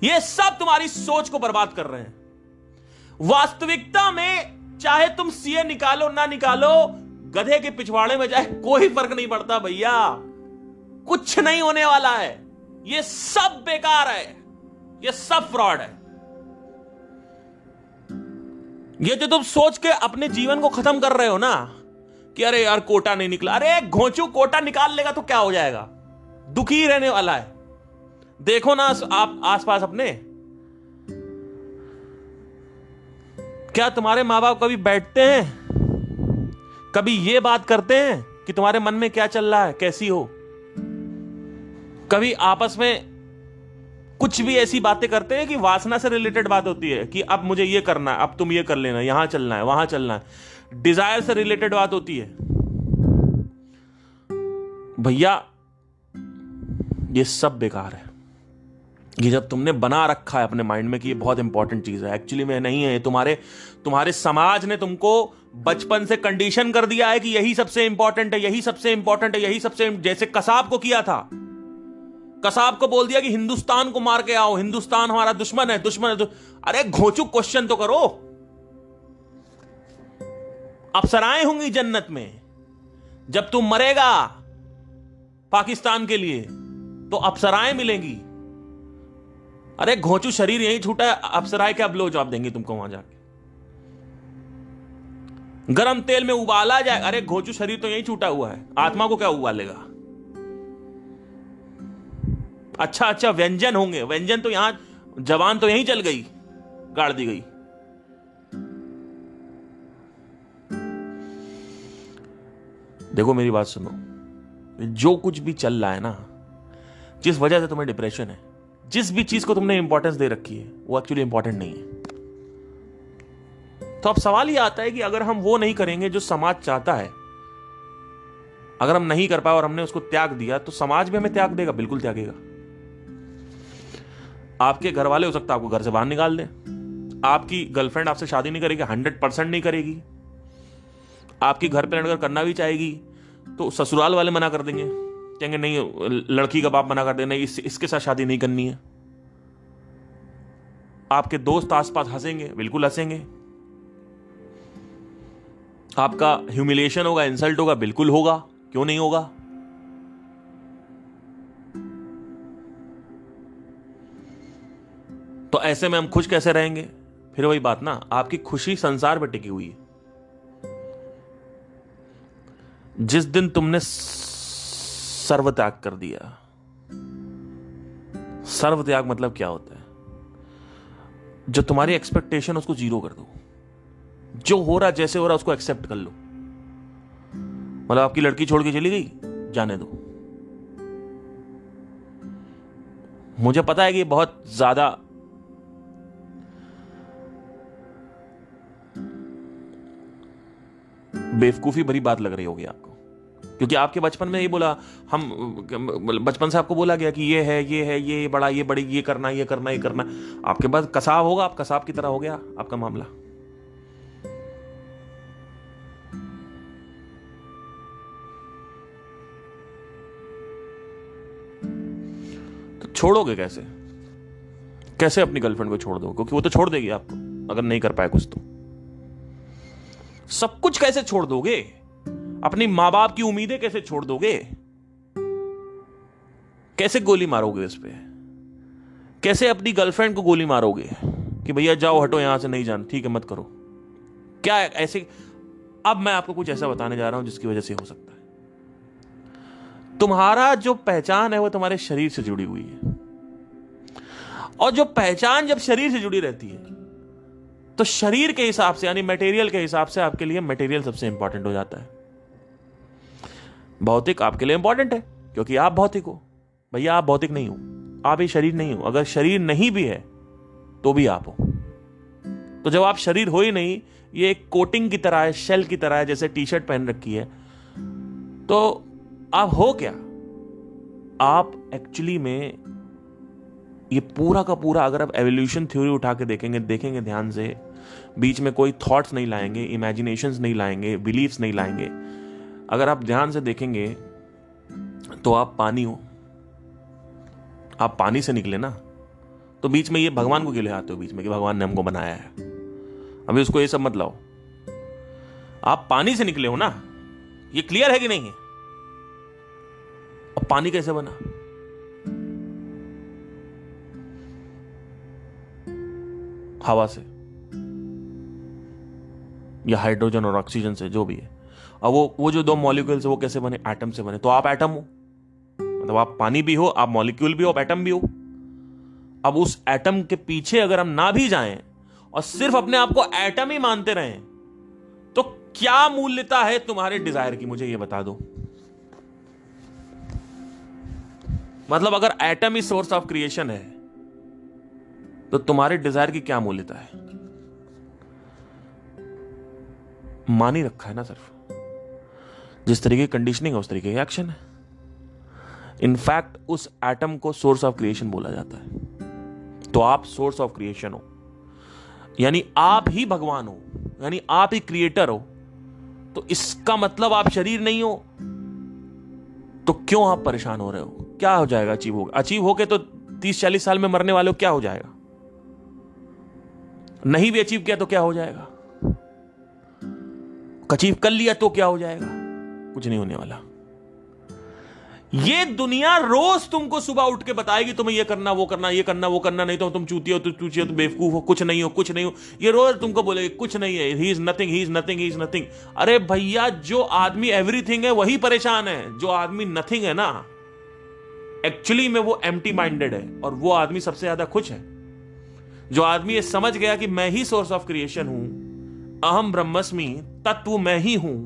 ये सब तुम्हारी सोच को बर्बाद कर रहे हैं। वास्तविकता में चाहे तुम सीए निकालो ना निकालो, गधे के पिछवाड़े में जाए, कोई फर्क नहीं पड़ता भैया, कुछ नहीं होने वाला है। ये सब बेकार है, ये सब फ्रॉड है। ये जो तुम सोच के अपने जीवन को खत्म कर रहे हो ना कि अरे यार कोटा नहीं निकला, अरे घोंचू कोटा निकाल लेगा तो क्या हो जाएगा, दुखी ही रहने वाला है। देखो ना आप आसपास अपने, क्या तुम्हारे माँ बाप कभी बैठते हैं, कभी ये बात करते हैं कि तुम्हारे मन में क्या चल रहा है, कैसी हो? कभी आपस में कुछ भी ऐसी बातें करते हैं कि वासना से रिलेटेड बात होती है कि अब मुझे ये करना है, अब तुम ये कर लेना, यहां चलना है, वहां चलना है, डिजायर से रिलेटेड बात होती है? भैया ये सब बेकार है। ये जब तुमने बना रखा है अपने माइंड में कि ये बहुत इंपॉर्टेंट चीज है, एक्चुअली में नहीं है। तुम्हारे समाज ने तुमको बचपन से कंडीशन कर दिया है कि यही सबसे इंपॉर्टेंट है, यही सबसे इंपॉर्टेंट है, यही सबसे, जैसे कसाब को किया था। कसाब को बोल दिया कि हिंदुस्तान को मार के आओ, हिंदुस्तान हमारा दुश्मन है, दुश्मन है। अरे घोंचू क्वेश्चन तो करो। अप्सराएं होंगी जन्नत में, जब तू मरेगा पाकिस्तान के लिए तो अप्सराएं मिलेंगी। अरे घोंचू शरीर यहीं छूटा है, अप्सराएं क्या ब्लो जॉब देंगी तुमको वहां जाके? गरम तेल में उबाला जाए, अरे घोंचू शरीर तो यहीं छूटा हुआ है, आत्मा को क्या उबालेगा? अच्छा अच्छा व्यंजन होंगे, व्यंजन तो यहां, जवान तो यहीं चल गई, गाड़ दी गई। देखो मेरी बात सुनो, जो कुछ भी चल रहा है ना, जिस वजह से तुम्हें डिप्रेशन है, जिस भी चीज को तुमने इंपॉर्टेंस दे रखी है, वो एक्चुअली इंपॉर्टेंट नहीं है। तो अब सवाल ये आता है कि अगर हम वो नहीं करेंगे जो समाज चाहता है, अगर हम नहीं कर पाए और हमने उसको त्याग दिया, तो समाज भी हमें त्याग देगा, बिल्कुल त्यागेगा। आपके घर वाले हो सकता है आपको घर से बाहर निकाल दें, आपकी गर्लफ्रेंड आपसे शादी नहीं करेगी, 100% नहीं करेगी। आपकी घर पे लड़कर करना भी चाहेगी तो ससुराल वाले मना कर देंगे, कहेंगे नहीं, लड़की का बाप मना कर देना, इसके साथ शादी नहीं करनी है। आपके दोस्त आसपास हंसेंगे, बिल्कुल हंसेंगे। आपका ह्यूमिलिएशन होगा, इंसल्ट होगा, बिल्कुल होगा, क्यों नहीं होगा? तो ऐसे में हम खुश कैसे रहेंगे? फिर वही बात ना, आपकी खुशी संसार पर टिकी हुई है। जिस दिन तुमने सर्वत्याग कर दिया, सर्वत्याग मतलब क्या होता है? जो तुम्हारी एक्सपेक्टेशन उसको जीरो कर दो, जो हो रहा जैसे हो रहा उसको एक्सेप्ट कर लो। मतलब आपकी लड़की छोड़ के चली गई, जाने दो। मुझे पता है कि बहुत ज्यादा बेवकूफी भरी बात लग रही होगी आपको, क्योंकि आपके बचपन में ये बोला, हम बचपन से आपको बोला गया कि ये है, ये है, ये बड़ा, ये बड़ी, ये करना, ये करना, ये करना। आपके पास कसाब होगा, आप कसाब की तरह हो गया आपका मामला। तो छोड़ोगे कैसे? कैसे अपनी गर्लफ्रेंड को छोड़ दो? क्योंकि वो तो छोड़ देगी आपको अगर नहीं कर पाए कुछ। तो सब कुछ कैसे छोड़ दोगे? अपनी मां बाप की उम्मीदें कैसे छोड़ दोगे? कैसे गोली मारोगे उस पे? कैसे अपनी गर्लफ्रेंड को गोली मारोगे कि भैया जाओ, हटो यहां से, नहीं जाना, ठीक है, मत करो? क्या ऐसे? अब मैं आपको कुछ ऐसा बताने जा रहा हूं जिसकी वजह से हो सकता है तुम्हारा जो पहचान है वो तुम्हारे शरीर से जुड़ी हुई है, और जो पहचान जब शरीर से जुड़ी रहती है तो शरीर के हिसाब से, यानी मटेरियल के हिसाब से, आपके लिए मटेरियल सबसे इंपॉर्टेंट हो जाता है। भौतिक आपके लिए इंपॉर्टेंट है क्योंकि आप भौतिक हो। भैया आप भौतिक नहीं हो, आप ये शरीर नहीं हो। अगर शरीर नहीं भी है तो भी आप हो। तो जब आप शरीर हो ही नहीं, ये एक कोटिंग की तरह है, शेल की तरह है, जैसे टी शर्ट पहन रखी है, तो आप हो क्या? आप एक्चुअली में ये पूरा का पूरा, अगर आप एवोल्यूशन थ्योरी उठा के देखेंगे ध्यान से, बीच में कोई थॉट्स नहीं लाएंगे, इमेजिनेशंस नहीं लाएंगे, बिलीफ्स नहीं लाएंगे। अगर आप ध्यान से देखेंगे तो आप पानी हो, आप पानी से निकले ना, तो बीच में ये भगवान को क्यों ले आते हो बीच में कि भगवान ने हमको बनाया है? अभी उसको ये सब मत लाओ। आप पानी से निकले हो ना, ये क्लियर है कि नहीं है? अब पानी कैसे बना? हवा से या हाइड्रोजन और ऑक्सीजन से, जो भी है। अब वो जो दो मॉलिक्यूल्स वो कैसे बने? एटम से बने। तो आप एटम हो, मतलब आप पानी भी हो, आप मॉलिक्यूल भी हो, आप एटम भी हो। अब उस एटम के पीछे अगर हम ना भी जाएं और सिर्फ अपने आप को एटम ही मानते रहें, तो क्या मूल्यता है तुम्हारे डिजायर की? मुझे ये बता दो। मतलब अगर atom he source of creation है, तो तुम्हारे डिजायर की क्या मूल्यता है? मान ही रखा है ना सिर्फ। जिस तरीके की कंडीशनिंग है उस तरीके का एक्शन है। इनफैक्ट उस एटम को सोर्स ऑफ क्रिएशन बोला जाता है। तो आप सोर्स ऑफ क्रिएशन हो, यानी आप ही भगवान हो, यानी आप ही क्रिएटर हो। तो इसका मतलब आप शरीर नहीं हो। तो क्यों आप परेशान हो रहे हो? क्या हो जाएगा अचीव होके? तो 30-40 साल में मरने वाले हो, क्या हो जाएगा? नहीं भी अचीव किया तो क्या हो जाएगा? अचीव कर लिया तो क्या हो जाएगा? कुछ नहीं होने वाला। ये दुनिया रोज तुमको सुबह उठ के बताएगी तुम्हें ये करना वो करना, ये करना वो करना, नहीं तो तुम चूतिया हो, तो बेवकूफ हो, कुछ नहीं हो, कुछ नहीं हो। ये रोज तुमको बोलेगी कुछ नहीं है, he is nothing, he is nothing, he is nothing. अरे भैया, जो आदमी एवरीथिंग है वही परेशान है। जो आदमी नथिंग है ना, एक्चुअली में वो एम्प्टी माइंडेड है, और वो आदमी सबसे ज्यादा खुश है। जो आदमी ये समझ गया कि मैं ही सोर्स ऑफ क्रिएशन हूं, अहम ब्रह्मस्मि, तत्व मैं ही हूं,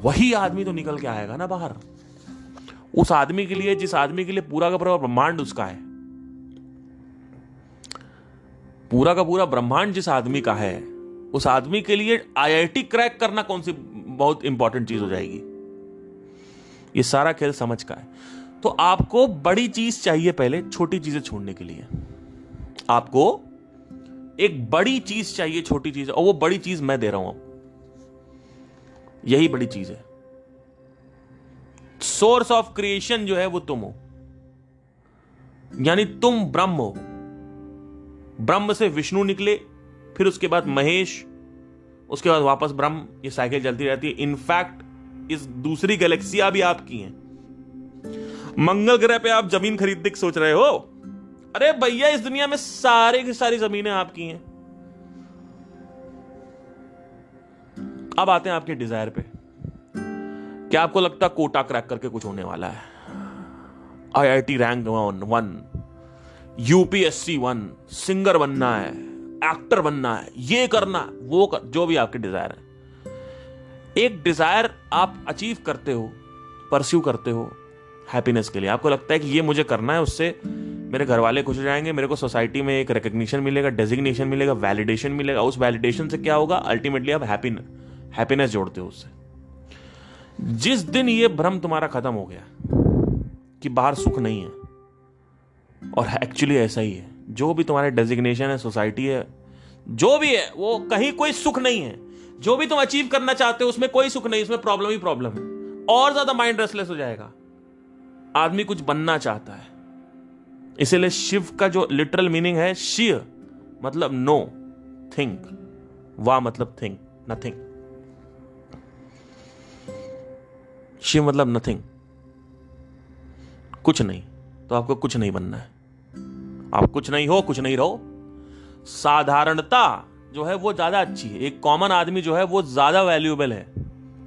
वही आदमी तो निकल के आएगा ना बाहर। उस आदमी के लिए, जिस आदमी के लिए पूरा का पूरा ब्रह्मांड उसका है, पूरा का पूरा ब्रह्मांड जिस आदमी का है, उस आदमी के लिए आईआईटी क्रैक करना कौन सी बहुत इंपॉर्टेंट चीज हो जाएगी? ये सारा खेल समझ का है। तो आपको बड़ी चीज चाहिए पहले छोटी चीजें छोड़ने के लिए। आपको एक बड़ी चीज चाहिए छोटी चीज, और वो बड़ी चीज मैं दे रहा हूं। यही बड़ी चीज है। सोर्स ऑफ क्रिएशन जो है वो तुम हो, यानी तुम ब्रह्म हो। ब्रह्म से विष्णु निकले, फिर उसके बाद महेश, उसके बाद वापस ब्रह्म। ये साइकिल चलती रहती है। इनफैक्ट इस दूसरी गैलेक्सियां भी आपकी हैं। मंगल ग्रह पे आप जमीन खरीदने की सोच रहे हो? अरे भैया, इस दुनिया में सारे की सारी जमीनें आपकी हैं। अब आते हैं आपके डिजायर पे। क्या आपको लगता है कोटा क्रैक करके कुछ होने वाला है? आईआईटी रैंक 1, यूपीएससी 1, सिंगर बनना है, एक्टर बनना है, ये करना वो जो भी आपके डिजायर है। एक डिजायर आप अचीव करते हो, परस्यू करते हो हैप्पीनेस के लिए। आपको लगता है कि ये मुझे करना है, उससे मेरे घर वाले खुश हो जाएंगे, मेरे को सोसाइटी में एक रिकग्निशन मिलेगा, डेजिग्नेशन मिलेगा, वैलिडेशन मिलेगा। उस वैलिडेशन से क्या होगा? अल्टीमेटली आप हैप्पीनेस जोड़ते हो उससे। जिस दिन ये भ्रम तुम्हारा खत्म हो गया कि बाहर सुख नहीं है, और एक्चुअली ऐसा ही है, जो भी तुम्हारे डेजिग्नेशन है, सोसाइटी है, जो भी है, वो कहीं कोई सुख नहीं है। जो भी तुम अचीव करना चाहते हो उसमें कोई सुख नहीं, उसमें प्रॉब्लम ही प्रॉब्लम है। और ज्यादा माइंड रेस्टलेस हो जाएगा। आदमी कुछ बनना चाहता है। इसीलिए शिव का जो लिटरल मीनिंग है, शिव मतलब नो, थिंक, वा मतलब थिंक, नथिंग। शिव मतलब नथिंग, कुछ नहीं। तो आपको कुछ नहीं बनना है। आप कुछ नहीं हो, कुछ नहीं रहो। साधारणता जो है वो ज्यादा अच्छी है। एक कॉमन आदमी जो है वो ज्यादा वैल्यूएबल है,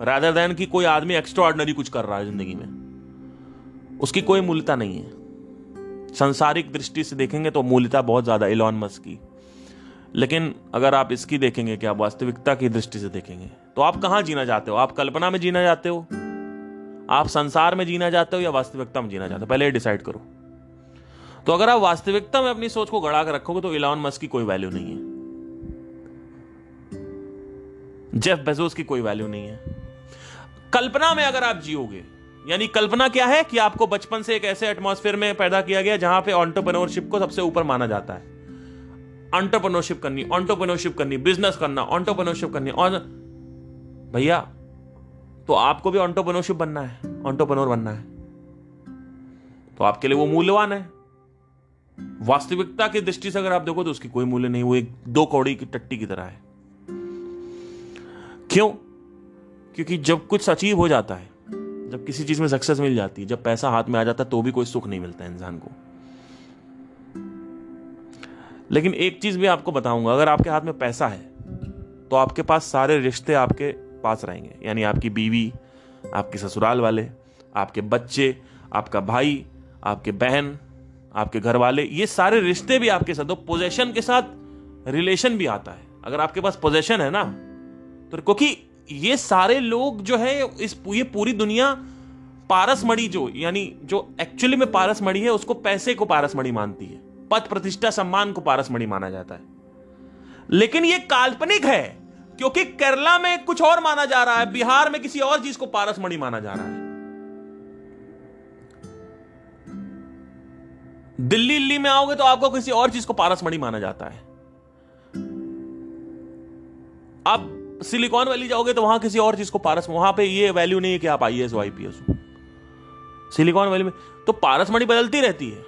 रादर देन कि कोई आदमी एक्स्ट्रा ऑर्डिनरी कुछ कर रहा है जिंदगी में। उसकी कोई मूल्यता नहीं है। संसारिक दृष्टि से देखेंगे तो मूल्यता बहुत ज्यादा इलॉन मस्क की। लेकिन अगर आप इसकी देखेंगे कि आप वास्तविकता की दृष्टि से देखेंगे, तो आप कहां जीना चाहते हो? आप कल्पना में जीना चाहते हो, आप संसार में जीना चाहते हो, या वास्तविकता में जीना चाहते हो? पहले ये डिसाइड करो। तो अगर आप वास्तविकता में अपनी सोच को गड़ा कर रखोगे तो इलॉन मस्क की कोई वैल्यू नहीं है, जेफ बेजोस की कोई वैल्यू नहीं है। कल्पना में अगर आप जियोगे, यानी कल्पना क्या है कि आपको बचपन से एक ऐसे एटमॉस्फेयर में पैदा किया गया जहां पे एंटरप्रेन्योरशिप को सबसे ऊपर माना जाता है। एंटरप्रेन्योरशिप करनी, बिजनेस करना, एंटरप्रेन्योरशिप करनी। और भैया, तो आपको भी एंटरप्रेन्योरशिप बनना है, एंटरप्रेन्योर बनना है, तो आपके लिए वो मूल्यवान है। वास्तविकता की दृष्टि से अगर आप देखो तो उसकी कोई मूल्य नहीं। वो एक 2 कौड़ी की टट्टी की तरह है। क्यों? क्योंकि जब कुछ अचीव हो जाता है, जब किसी चीज में सक्सेस मिल जाती है, जब पैसा हाथ में आ जाता है, तो भी कोई सुख नहीं मिलता है इंसान को। लेकिन एक चीज भी आपको बताऊंगा, अगर आपके हाथ में पैसा है तो आपके पास सारे रिश्ते आपके पास रहेंगे, यानी आपकी बीवी, आपके ससुराल वाले, आपके बच्चे, आपका भाई, आपके बहन, आपके घर वाले, ये सारे रिश्ते भी आपके साथ। तो पोजेशन के साथ रिलेशन भी आता है। अगर आपके पास पोजेशन है ना, तो क्योंकि ये सारे लोग जो है ये पूरी दुनिया पारसमणि, जो यानी जो एक्चुअली में पारसमणि है, उसको पैसे को पारसमणि मानती है, पद प्रतिष्ठा सम्मान को पारसमणि माना जाता है। लेकिन ये काल्पनिक है, क्योंकि केरला में कुछ और माना जा रहा है, बिहार में किसी और चीज को पारसमणि माना जा रहा है, दिल्ली में आओगे तो आपको किसी और चीज को पारसमणि माना जाता है। आप सिलिकॉन वैली जाओगे तो वहां किसी और चीज को पारस, वहां पे ये वैल्यू नहीं है कि आप आईएएस हो, आईपीएस हो। सिलिकॉन वैली में तो पारसमणि बदलती रहती है,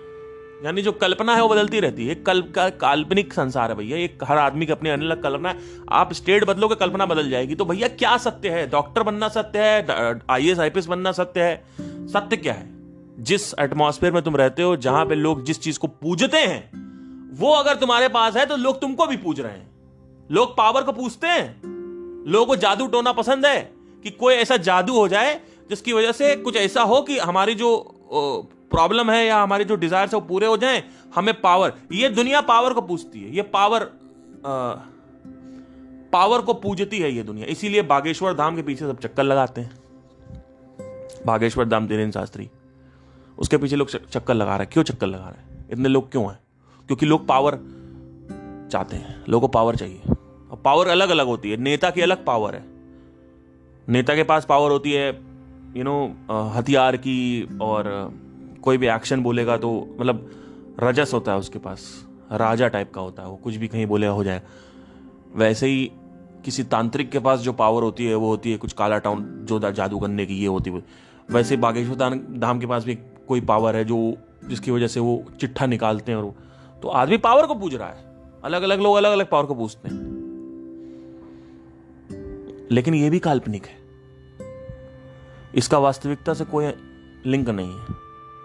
यानी जो कल्पना है वो बदलती रहती है। काल्पनिक संसार है भैया, एक हर आदमी की अपनी अलग कल्पना है। आप स्टेट बदलोगे कल्पना बदल जाएगी। तो भैया क्या सत्य है? डॉक्टर बनना सत्य है, आईएएस आईपीएस बनना सत्य है? सत्य क्या है? जिस एटमॉस्फेयर में तुम रहते हो, जहां पे लोग जिस चीज को पूजते हैं, वो अगर तुम्हारे पास है तो लोग तुमको भी पूज रहे हैं। लोग पावर को पूजते हैं, लोगों को जादू टोना पसंद है कि कोई ऐसा जादू हो जाए जिसकी वजह से कुछ ऐसा हो कि हमारी जो प्रॉब्लम है या हमारे जो डिजायर्स है वो पूरे हो जाएं, हमें पावर। ये दुनिया पावर को पूजती है, ये पावर को पूजती है ये दुनिया। इसीलिए बागेश्वर धाम के पीछे सब चक्कर लगाते हैं। बागेश्वर धाम धीरेन्द्र शास्त्री, उसके पीछे लोग चक्कर लगा रहे हैं। क्यों चक्कर लगा रहे हैं? इतने लोग क्यों हैं? क्योंकि लोग पावर चाहते हैं, लोगों को पावर चाहिए। और पावर अलग अलग होती है। नेता की अलग पावर है, नेता के पास पावर होती है हथियार की, और कोई भी एक्शन बोलेगा तो मतलब रजस होता है उसके पास, राजा टाइप का होता है, वो कुछ भी कहीं बोलेगा हो जाएगा। वैसे ही किसी तांत्रिक के पास जो पावर होती है वो होती है कुछ काला टाउन जो जादू करने की, ये होती है। वैसे बागेश्वर धाम के पास भी कोई पावर है जो जिसकी वजह से वो चिट्ठा निकालते हैं। और तो आदमी पावर को पूज रहा है, अलग अलग लोग अलग अलग पावर को पूजते हैं। लेकिन ये भी काल्पनिक है, इसका वास्तविकता से कोई लिंक नहीं है,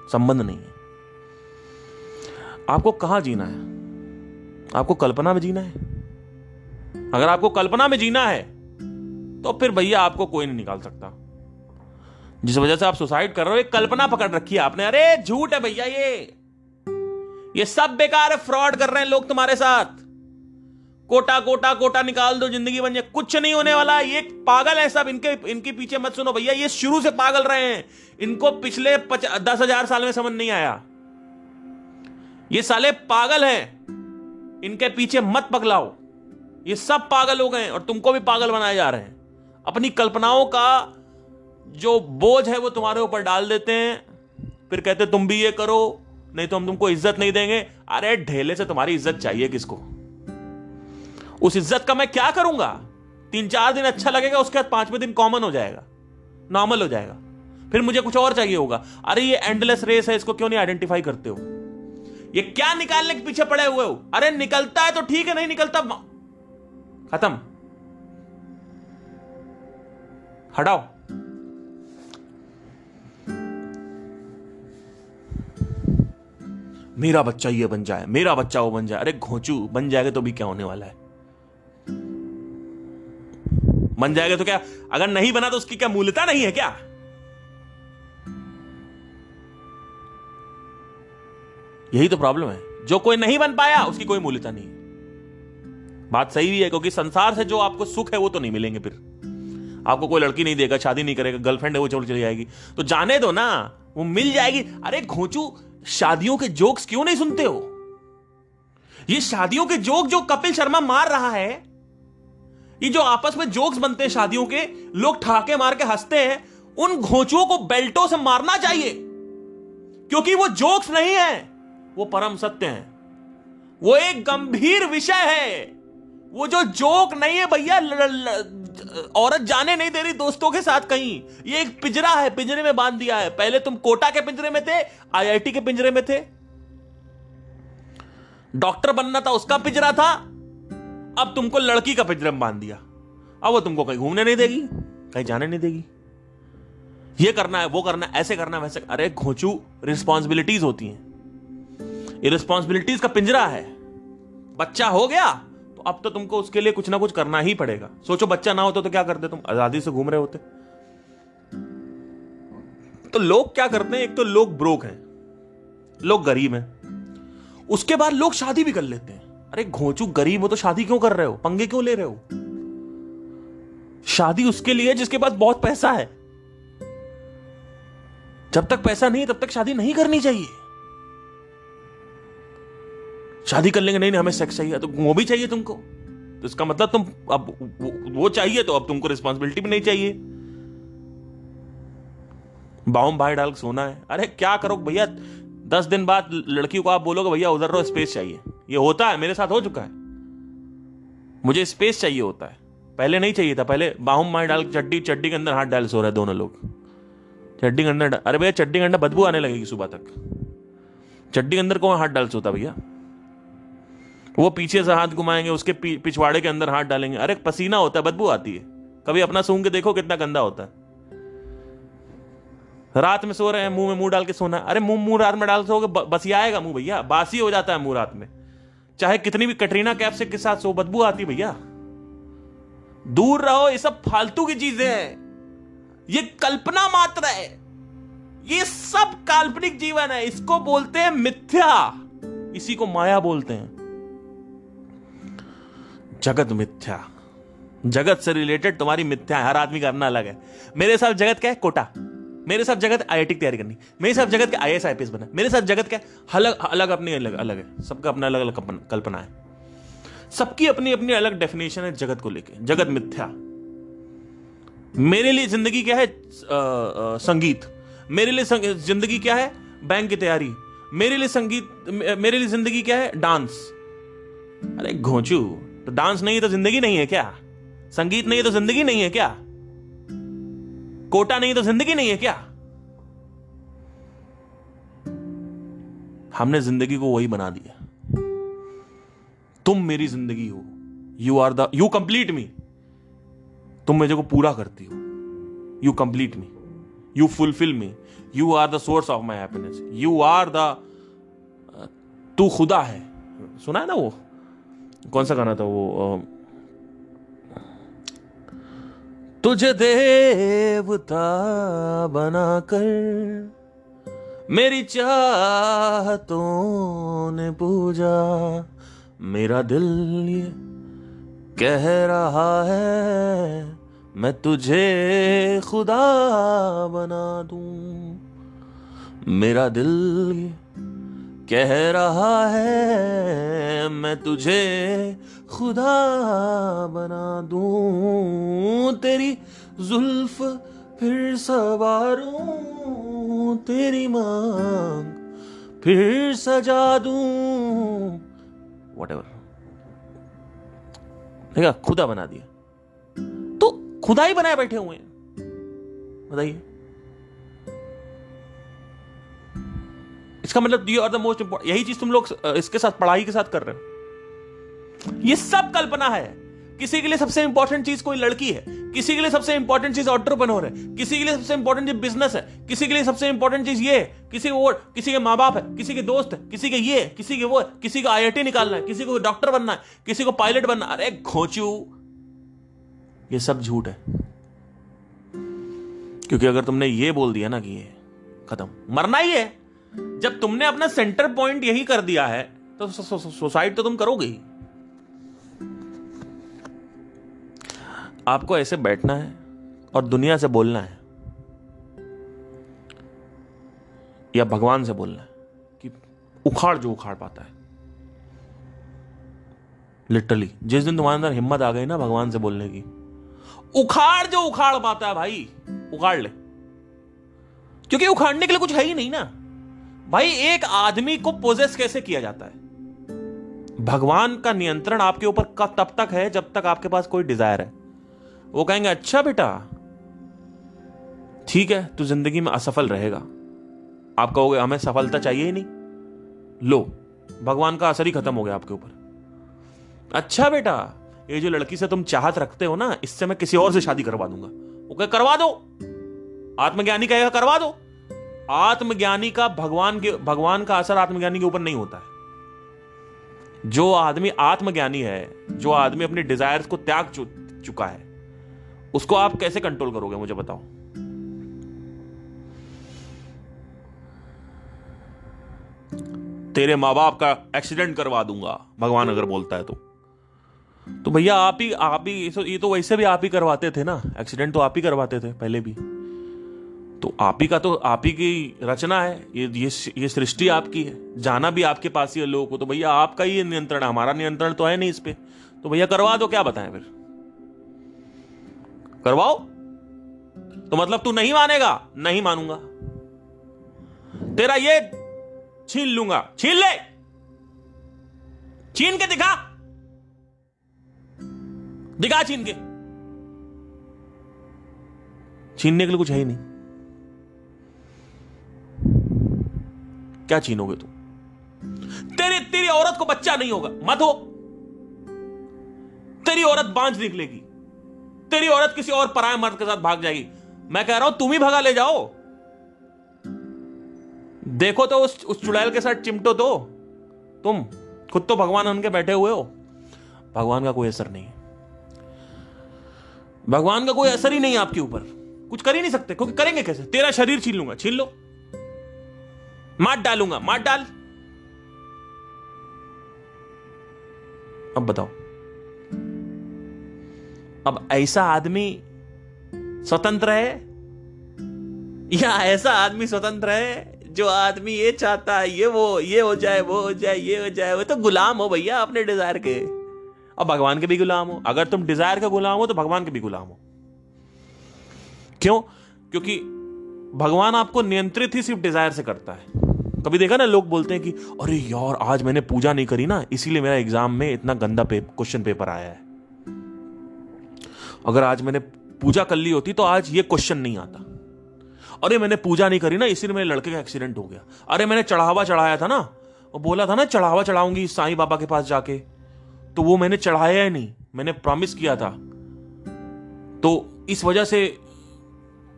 संबंध नहीं है। आपको कहां जीना है? आपको कल्पना में जीना है। अगर आपको कल्पना में जीना है तो फिर भैया आपको कोई नहीं निकाल सकता। जिस वजह से आप सुसाइड कर रहे हो, एक कल्पना पकड़ रखी है आपने। अरे झूठ है भैया, ये सब बेकार है, फ्रॉड कर रहे हैं लोग तुम्हारे साथ। कोटा कोटा कोटा निकाल दो, जिंदगी बन जाए, कुछ नहीं होने वाला। ये पागल है सब, इनके पीछे मत सुनो भैया, ये शुरू से पागल रहे हैं। इनको पिछले 10,000 साल में समझ नहीं आया। ये साले पागल हैं, इनके पीछे मत पगलाओ। ये सब पागल हो गए और तुमको भी पागल बनाए जा रहे हैं। अपनी कल्पनाओं का जो बोझ है वो तुम्हारे ऊपर डाल देते हैं, फिर कहते तुम भी ये करो नहीं तो हम तुमको इज्जत नहीं देंगे। अरे ढेले से तुम्हारी इज्जत चाहिए किसको? उस इज्जत का मैं क्या करूंगा? 3-4 दिन अच्छा लगेगा, उसके बाद 5वें दिन कॉमन हो जाएगा, नॉर्मल हो जाएगा, फिर मुझे कुछ और चाहिए होगा। अरे ये एंडलेस रेस है, इसको क्यों नहीं आइडेंटिफाई करते हो? ये क्या निकालने के पीछे पड़े हुए हो? अरे निकलता है तो ठीक है, नहीं निकलता खत्म, हटाओ। मेरा बच्चा ये बन जाए, मेरा बच्चा वो बन जाए। अरे घोंचू, बन जाएगा तो भी क्या होने वाला है? बन जाएगा तो क्या? अगर नहीं बना तो उसकी क्या मूल्यता नहीं है क्या? यही तो प्रॉब्लम है, जो कोई नहीं बन पाया उसकी कोई मूल्यता नहीं है। बात सही भी है, क्योंकि संसार से जो आपको सुख है वो तो नहीं मिलेंगे। फिर आपको कोई लड़की नहीं देगा, शादी नहीं करेगा, गर्लफ्रेंड है वो चली जाएगी, तो जाने दो ना, वो मिल जाएगी। अरे घोंचू, शादियों के जोक्स क्यों नहीं सुनते हो? ये शादियों के जोक जो कपिल शर्मा मार रहा है, ये जो आपस में जोक्स बनते हैं शादियों के, लोग ठहाके मार के हंसते हैं, उन घोंचुओं को बेल्टों से मारना चाहिए, क्योंकि वो जोक्स नहीं है, वो परम सत्य है। वो एक गंभीर विषय है। वो जो जोक नहीं है भैया, औरत जाने नहीं दे रही दोस्तों के साथ कहीं, ये एक पिंजरा है, पिंजरे में बांध दिया है। पहले तुम कोटा के पिंजरे में थे, आईआईटी के पिंजरे में थे, डॉक्टर बनना था उसका पिंजरा था, अब तुमको लड़की का पिंजरे में बांध दिया। अब वो तुमको कहीं घूमने नहीं देगी, कहीं जाने नहीं देगी, ये करना है वो करना है, ऐसे करना है वैसे। अरे घोंचू, रिस्पॉन्सिबिलिटीज होती हैं, ये रिस्पॉन्सिबिलिटीज का पिंजरा है। बच्चा हो गया तो अब तो तुमको उसके लिए कुछ ना कुछ करना ही पड़ेगा। सोचो बच्चा ना होता तो क्या करते तुम? आजादी से घूम रहे होते। तो लोग क्या करते हैं, एक तो लोग ब्रोक हैं, लोग गरीब हैं, उसके बाद लोग शादी भी कर लेते हैं। अरे घोंचू, गरीब हो तो शादी क्यों कर रहे हो? पंगे क्यों ले रहे हो? शादी उसके लिए जिसके पास बहुत पैसा है। जब तक पैसा नहीं तब तक शादी नहीं करनी चाहिए। शादी कर लेंगे, नहीं नहीं हमें सेक्स चाहिए, तो वो भी चाहिए तुमको, तो इसका मतलब तुम अब वो चाहिए तो अब तुमको रिस्पॉन्सिबिलिटी भी नहीं चाहिए। बाउम भाई डाल सोना है। अरे क्या करो भैया, 10 दिन बाद लड़की को आप बोलोगे भैया उधर रहो, स्पेस चाहिए। ये होता है, मेरे साथ हो चुका है। मुझे स्पेस चाहिए होता है, पहले नहीं चाहिए था। पहले बाहुम मार डाल, चड्डी के अंदर हाथ डाल सो रहे दोनों लोग। चड्डी के अंदर, अरे भैया चड्डी के अंदर बदबू आने लगेगी सुबह तक। चड्डी के अंदर कौन हाथ डाल सोता भैया? वो पीछे से हाथ घुमाएंगे, उसके पिछवाड़े के अंदर हाथ डालेंगे। अरे पसीना होता है, बदबू आती है। कभी अपना सूंघ के देखो कितना गंदा होता है। रात में सो रहे हैं, मुंह में मुंह डाल के सोना। अरे मुंह रात में डाल सोगे बसिया आएगा मुंह भैया, बासी हो जाता है मुंह रात में। चाहे कितनी भी कटरीना कैफ के साथ सो, बदबू आती भैया। दूर रहो, ये सब फालतू की चीजें हैं, ये कल्पना मात्र है, ये सब काल्पनिक जीवन है। इसको बोलते हैं मिथ्या, इसी को माया बोलते हैं। जगत मिथ्या, जगत से रिलेटेड तुम्हारी मिथ्या है। हर आदमी का अपना अलग है। मेरे साथ जगत क्या है? कोटा। मेरे साथ जगत आईआईटी की तैयारी करनी। मेरे साथ जगत क्या? आईएएस आईपीएस बना। मेरे साथ जगत क्या? अलग अलग, अपनी अलग अलग है। सबका अपना अलग अलग कल्पना है, सबकी अपनी अपनी अलग डेफिनेशन है जगत को लेके। जगत मिथ्या। मेरे लिए जिंदगी क्या है? संगीत। मेरे लिए जिंदगी क्या है? बैंक की तैयारी। मेरे लिए संगीत, मेरे लिए जिंदगी क्या है? डांस। अरे घोंचू, तो डांस नहीं है तो जिंदगी नहीं है क्या? संगीत नहीं है तो जिंदगी नहीं है क्या? कोटा नहीं है तो जिंदगी नहीं है क्या? हमने जिंदगी को वही बना दिया। तुम मेरी जिंदगी हो, यू कंप्लीट मी। तुम मुझे को पूरा करती हो, you complete me, you fulfil me, you are the source of my happiness, you are the, तू खुदा है। सुना है ना वो, कौन सा गाना था वो? तुझे देवता बनाकर मेरी चाहतों ने पूजा, मेरा दिल ये कह रहा है मैं तुझे खुदा बना दूं। मेरा दिल ये कह रहा है मैं तुझे खुदा बना दूं। तेरी जुल्फ फिर सवारूं, तेरी मांग फिर सजा दूं। व्हाटएवर, देखा, खुदा बना दिया। तो खुदा ही बनाए बैठे हुए हैं, बताइए। इसका मतलब you are the most important. यही चीज तुम लोग इसके साथ, पढ़ाई के साथ कर रहे हो। ये सब कल्पना है। किसी के लिए सबसे इंपॉर्टेंट चीज कोई लड़की है, किसी के लिए सबसे इंपॉर्टेंट चीज एंटरप्रेन्योर है, किसी के लिए सबसे इंपॉर्टेंट चीज बिजनेस है, किसी के लिए सबसे इंपॉर्टेंट चीज ये है, किसी को किसी के माँ बाप है, किसी के दोस्त है, किसी के ये, किसी के वो, किसी को आईआईटी निकालना है, किसी को डॉक्टर बनना है, किसी को पायलट बनना है। अरे घोंचू, ये सब झूठ है। क्योंकि अगर तुमने ये बोल दिया ना कि ये खत्म, मरना ही है, जब तुमने अपना सेंटर पॉइंट यही कर दिया है तो सुसाइड तो तुम करोगे ही। आपको ऐसे बैठना है और दुनिया से बोलना है या भगवान से बोलना है कि उखाड़ जो उखाड़ पाता है। लिटरली जिस दिन तुम्हारे अंदर हिम्मत आ गई ना भगवान से बोलने की, उखाड़ जो उखाड़ पाता है भाई, उखाड़ ले। क्योंकि उखाड़ने के लिए कुछ है ही नहीं ना भाई। एक आदमी को पोजेस कैसे किया जाता है? भगवान का नियंत्रण आपके ऊपर तब तक है जब तक आपके पास कोई डिजायर है। वो कहेंगे अच्छा बेटा ठीक है, तू जिंदगी में असफल रहेगा। आप कहोगे हमें सफलता चाहिए ही नहीं, लो भगवान का असर ही खत्म हो गया आपके ऊपर। अच्छा बेटा, ये जो लड़की से तुम चाहत रखते हो ना, इससे मैं किसी और से शादी करवा दूंगा। वो कहे करवा दो। आत्मज्ञानी कहेगा करवा दो। आत्मज्ञानी का भगवान का असर आत्मज्ञानी के ऊपर नहीं होता है। जो आदमी आत्मज्ञानी है, जो आदमी अपने डिजायर्स को त्याग चुका है, उसको आप कैसे कंट्रोल करोगे मुझे बताओ। तेरे माँ बाप का एक्सीडेंट करवा दूंगा भगवान अगर बोलता है तो भैया आप ही ये तो वैसे भी आप ही करवाते थे ना, एक्सीडेंट तो आप ही करवाते थे पहले भी, तो आप ही की रचना है, ये सृष्टि आपकी है, जाना भी आपके पास ही है लोगों को, तो भैया आपका ही नियंत्रण है, हमारा नियंत्रण तो है नहीं इस पे। तो भैया करवा दो, क्या बताएं फिर, करवाओ। तो मतलब तू नहीं मानेगा? नहीं मानूंगा, तेरा ये छीन लूंगा। छीन ले, छीन के दिखा, दिखा छीन के। छीनने के लिए कुछ है ही नहीं, क्या छीनोगे तुम? तेरी औरत को बच्चा नहीं होगा, मत हो। तेरी औरत बांझ निकलेगी, तेरी औरत किसी और पराये मर्द के साथ भाग जाएगी। मैं कह रहा हूं तुम ही भगा ले जाओ। देखो तो उस चुड़ैल के साथ चिमटो तो, तुम खुद तो भगवान उनके बैठे हुए हो। भगवान का कोई असर नहीं है, भगवान का कोई असर ही नहीं है आपके ऊपर, कुछ कर ही नहीं सकते, क्योंकि करेंगे कैसे? तेरा शरीर छीन लूंगा, छीन लो, मार डालूंगा, मार डाल। अब बताओ, अब ऐसा आदमी स्वतंत्र है या ऐसा आदमी स्वतंत्र है जो आदमी ये चाहता है ये हो जाए, वो हो जाए, ये हो जाए? वो तो गुलाम हो भैया अपने डिजायर के। अब भगवान के भी गुलाम हो, अगर तुम डिजायर के गुलाम हो तो भगवान के भी गुलाम हो। क्यों? क्योंकि भगवान आपको नियंत्रित ही सिर्फ डिजायर से करता है। कभी देखा ना, लोग बोलते हैं कि अरे यार आज मैंने पूजा नहीं करी ना, इसीलिए मेरा एग्जाम में इतना गंदा क्वेश्चन पेपर आया है। अगर आज मैंने पूजा कर ली होती तो आज ये क्वेश्चन नहीं आता। अरे मैंने पूजा नहीं करी ना, इसीलिए मेरे लड़के का एक्सीडेंट हो गया। अरे मैंने चढ़ावा चढ़ाया था ना, वो बोला था ना चढ़ावा चढ़ाऊंगी साईं बाबा के पास जाके, तो वो मैंने चढ़ाया ही नहीं, मैंने प्रॉमिस किया था, तो इस वजह से।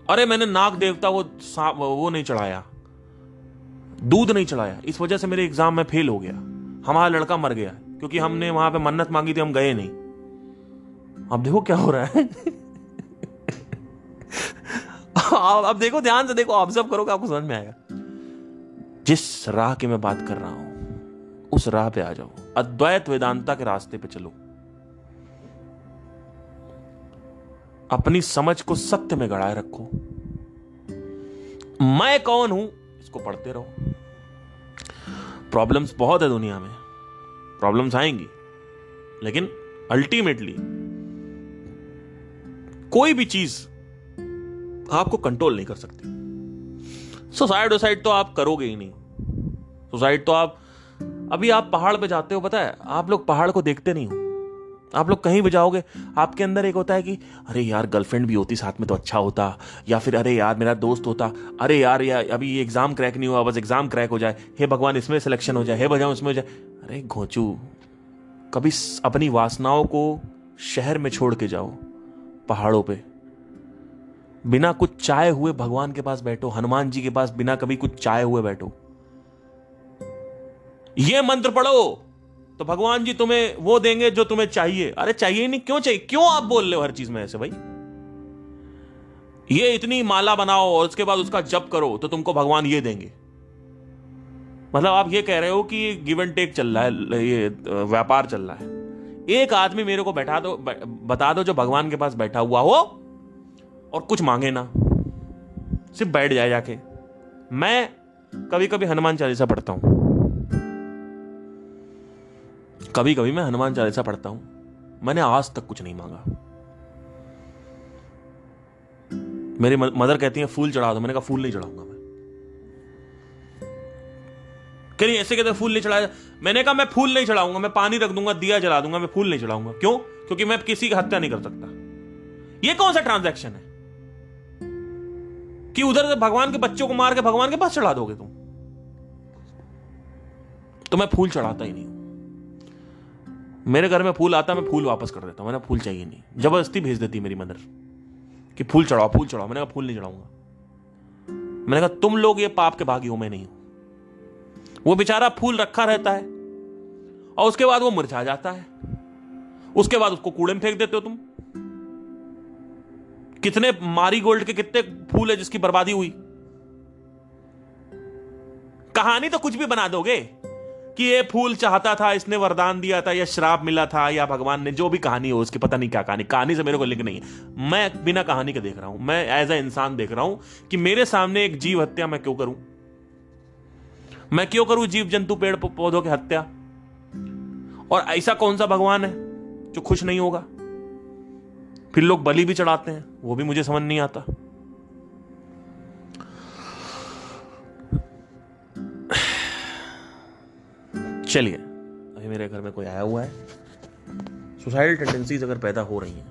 अरे मैंने नाग देवता वो नहीं चढ़ाया, दूध नहीं चढ़ाया, इस वजह से मेरे एग्जाम में फेल हो गया, हमारा लड़का मर गया क्योंकि हमने वहां पे मन्नत मांगी थी, हम गए नहीं। अब देखो क्या हो रहा है। अब देखो, ध्यान से देखो, ऑब्जर्व करोगे आपको समझ में आएगा। जिस राह की मैं बात कर रहा हूं उस राह पे आ जाओ, अद्वैत वेदांता के रास्ते पे चलो, अपनी समझ को सत्य में गड़ाए रखो। मैं कौन हूं इसको पढ़ते रहो। प्रॉब्लम्स बहुत है दुनिया में, प्रॉब्लम्स आएंगी, लेकिन अल्टीमेटली कोई भी चीज आपको कंट्रोल नहीं कर सकती। सुसाइड तो आप करोगे ही नहीं। सुसाइड तो अभी आप पहाड़ पे जाते हो, पता है, आप लोग पहाड़ को देखते नहीं हो। आप लोग कहीं भी जाओगे, आपके अंदर एक होता है कि अरे यार गर्लफ्रेंड भी होती साथ में तो अच्छा होता, या फिर अरे यार मेरा दोस्त होता, अरे यार अभी ये एग्जाम क्रैक नहीं हुआ, बस एग्जाम क्रैक हो जाए, हे भगवान इसमें सिलेक्शन हो जाए, हे भगवान उसमें हो जाए। अरे घोंचू, कभी अपनी वासनाओं को शहर में छोड़ के जाओ, पहाड़ों पे बिना कुछ चाहे हुए भगवान के पास बैठो, हनुमान जी के पास बिना कभी कुछ चाहे हुए बैठो, ये मंत्र पढ़ो तो भगवान जी तुम्हें वो देंगे जो तुम्हें चाहिए। अरे चाहिए नहीं, क्यों चाहिए? क्यों आप बोल रहे हो हर चीज में ऐसे भाई? ये इतनी माला बनाओ और उसके बाद उसका जप करो तो तुमको भगवान ये देंगे। मतलब आप ये कह रहे हो कि गिव एंड टेक चल रहा है, ये व्यापार चल रहा है। एक आदमी मेरे को बता दो जो भगवान के पास बैठा हुआ हो और कुछ मांगे ना, सिर्फ बैठ जाए जाके। मैं कभी कभी हनुमान चालीसा पढ़ता हूं, कभी कभी मैं हनुमान चालीसा पढ़ता हूं, मैंने आज तक कुछ नहीं मांगा। मेरी मदर कहती है फूल चढ़ा दो, मैंने कहा फूल नहीं चढ़ाऊंगा मैं। कह रही ऐसे कहते फूल नहीं चढ़ाया, मैंने कहा मैं फूल नहीं चढ़ाऊंगा, मैं पानी रख दूंगा, दिया जला दूंगा, मैं फूल नहीं चढ़ाऊंगा। क्यों? क्योंकि मैं किसी की हत्या नहीं कर सकता। ये कौन सा ट्रांजैक्शन है कि उधर से भगवान के बच्चों को मार के भगवान के पास चढ़ा दोगे तुम? तो मैं फूल चढ़ाता ही नहीं हूं। मेरे घर में फूल आता, मैं फूल वापस कर देता हूं, मैंने फूल चाहिए नहीं। जबरदस्ती भेज देती मेरी मदर कि फूल चढ़ाओ, फूल चढ़ाओ। मैंने कहा फूल नहीं चढ़ाऊंगा। मैंने कहा तुम लोग ये पाप के भागी हो, मैं नहीं हूं। वो बेचारा फूल रखा रहता है और उसके बाद वो मुरझा जाता है, उसके बाद उसको कूड़े में फेंक देते हो तुम। कितने मारीगोल्ड के कितने फूल है जिसकी बर्बादी हुई। कहानी तो कुछ भी बना दोगे कि ये फूल चाहता था, इसने वरदान दिया था, या श्राप मिला था, या भगवान ने, जो भी कहानी हो उसकी, पता नहीं क्या कहानी। कहानी से मेरे को लिंक नहीं है, मैं बिना कहानी के देख रहा हूं। मैं एज ए इंसान देख रहा हूं कि मेरे सामने एक जीव हत्या मैं क्यों करूं। मैं क्यों करूं जीव जंतु पेड़ पौधों की हत्या। और ऐसा कौन सा भगवान है जो खुश नहीं होगा। फिर लोग बलि भी चढ़ाते हैं, वो भी मुझे समझ नहीं आता। चलिए, अभी मेरे घर में कोई आया हुआ है। सुसाइडल टेंडेंसीज अगर पैदा हो रही हैं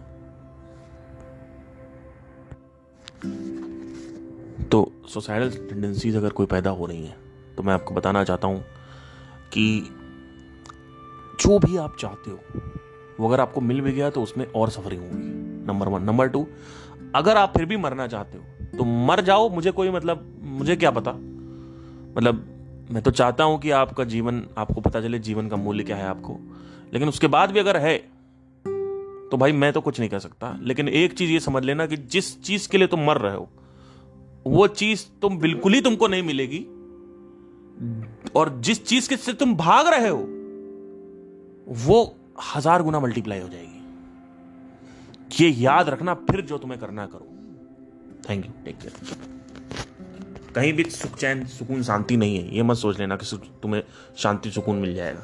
तो सुसाइडल टेंडेंसीज अगर कोई पैदा हो रही हैं तो मैं आपको बताना चाहता हूं कि जो भी आप चाहते हो वो अगर आपको मिल भी गया तो उसमें और सफरिंग होगी, नंबर 1। नंबर 2, अगर आप फिर भी मरना चाहते हो तो मर जाओ, मुझे कोई मतलब, मुझे क्या पता। मतलब मैं तो चाहता हूं कि आपका जीवन, आपको पता चले जीवन का मूल्य क्या है आपको। लेकिन उसके बाद भी अगर है तो भाई मैं तो कुछ नहीं कर सकता। लेकिन एक चीज ये समझ लेना कि जिस चीज के लिए तुम मर रहे हो वो चीज तुम बिल्कुल ही तुमको नहीं मिलेगी, और जिस चीज के से तुम भाग रहे हो वो 1000 गुना मल्टीप्लाई हो जाएगी। ये याद रखना, फिर जो तुम्हें करना करो। Thank you, take care. कहीं भी सुख, चैन, सुकून, शांति नहीं है, ये मत सोच लेना कि तुम्हें शांति सुकून मिल जाएगा।